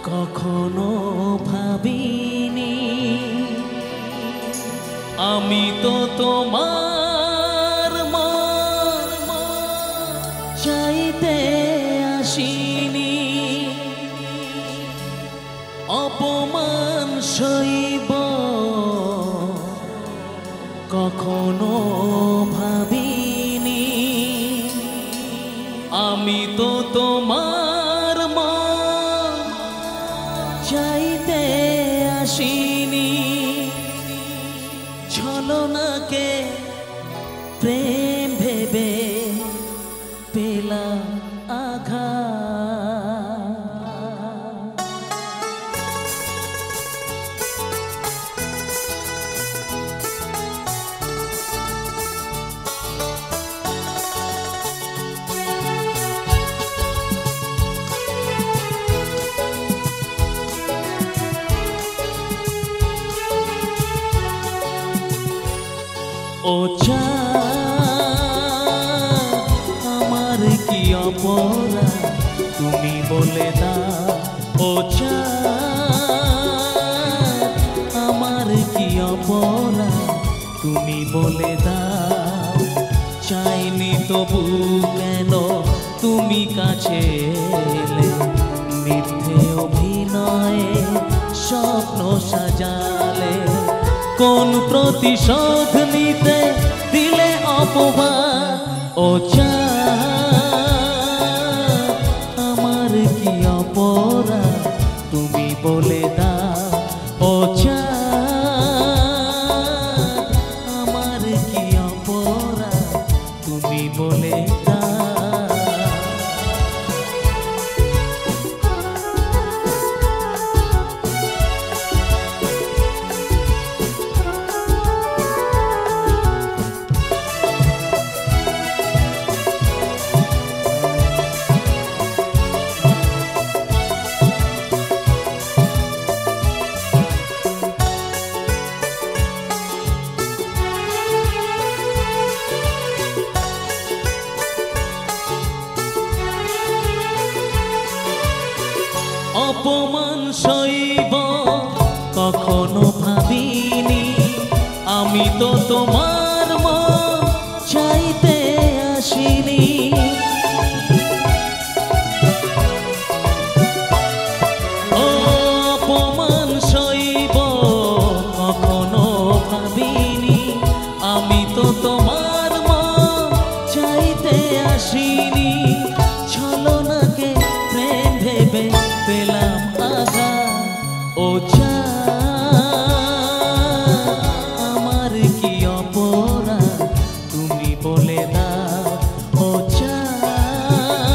কখনো ভাবিনি আমি তো তোমার মন চাইতে আসিনি, অপমান সইব কখনো ভাবিনি। আমি তো তোমার মন চাইতে আসিনি, ছলনাকে প্রেম ভেবে পেলাম আঘাত। ও চাঁদ আমার কি অপরাধ তুমি বলে দাও, ও চাঁদ আমার কি অপরাধ তুমি বলে দাও। চাইনি তবু কেন তুমি কাছে এলে, মিথ্যে অভিনয়ে স্বপ্ন সাজালে, কোন প্রতিশোধ নিতে দিলে অপবাদ। ও চাঁদ আমার কি অপরাধ তুমি বলে দাও, ও চাঁদ আমার কি অপরাধ তুমি বলে দাও। অপমান সইব কখনো ভাবিনি, আমি তো তোমার মন চাইতে আসিনি। অপমান সইব কখনো ভাবিনি, আমি তো তোমার মন চাইতে আসিনি, ছলনাকে প্রেম ভেবে পেলাম আঘাত। ও চাঁদ আমার কি অপরাধ তুমি বলে দাও, ও চাঁদ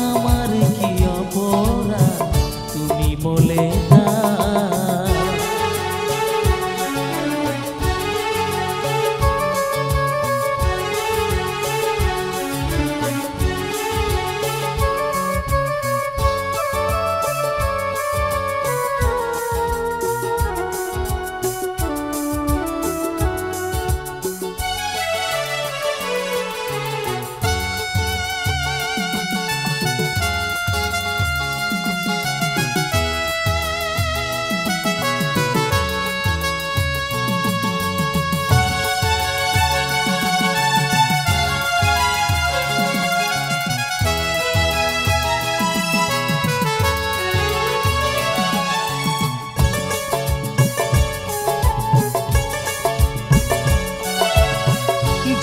আমার কি অপরাধ তুমি বলে দাও।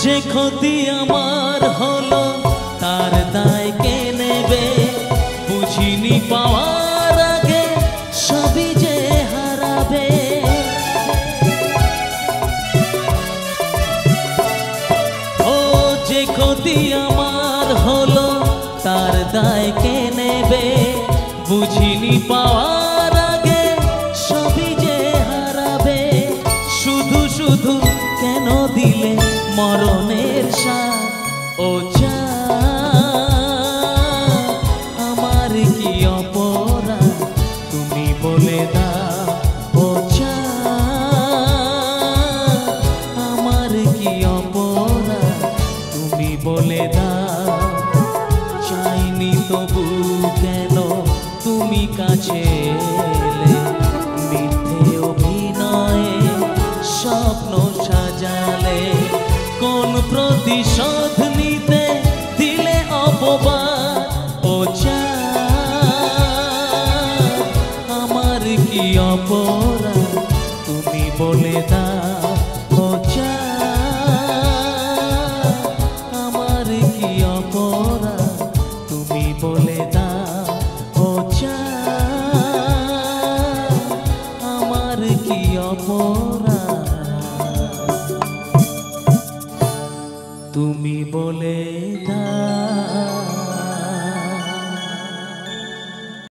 যে ক্ষতি আমার হলো তার দায় কে নেবে, বুঝিনি পাওয়ার আগে সবই যে হারাবে। ও যে ক্ষতি আমার হলো তার দায় কে নেবে, বুঝিনি পাওয়ার আগে সবই যে হারাবে। শুধু শুধু কেন দিলে মরণের সাথ, ও চাঁদ আমার কি অপরাধ তুমি বলে দাও, ও চাঁদ আমার কি অপরাধ তুমি বলে দাও। চাইনি তবু কেন তুমি কাছে এলে মিথ্যে অভিনয়ে স্বপ্ন সাজালে কোন প্রতিশোধ নিতে দিলে অপবাদ ও চাঁদ আমার কি অপরাধ তুমি বলে দাও ও চাঁদ আমার কি অপরাধ তুমি বলে দাও ও চাঁদ আমার কি অপরাধ তুমি বলে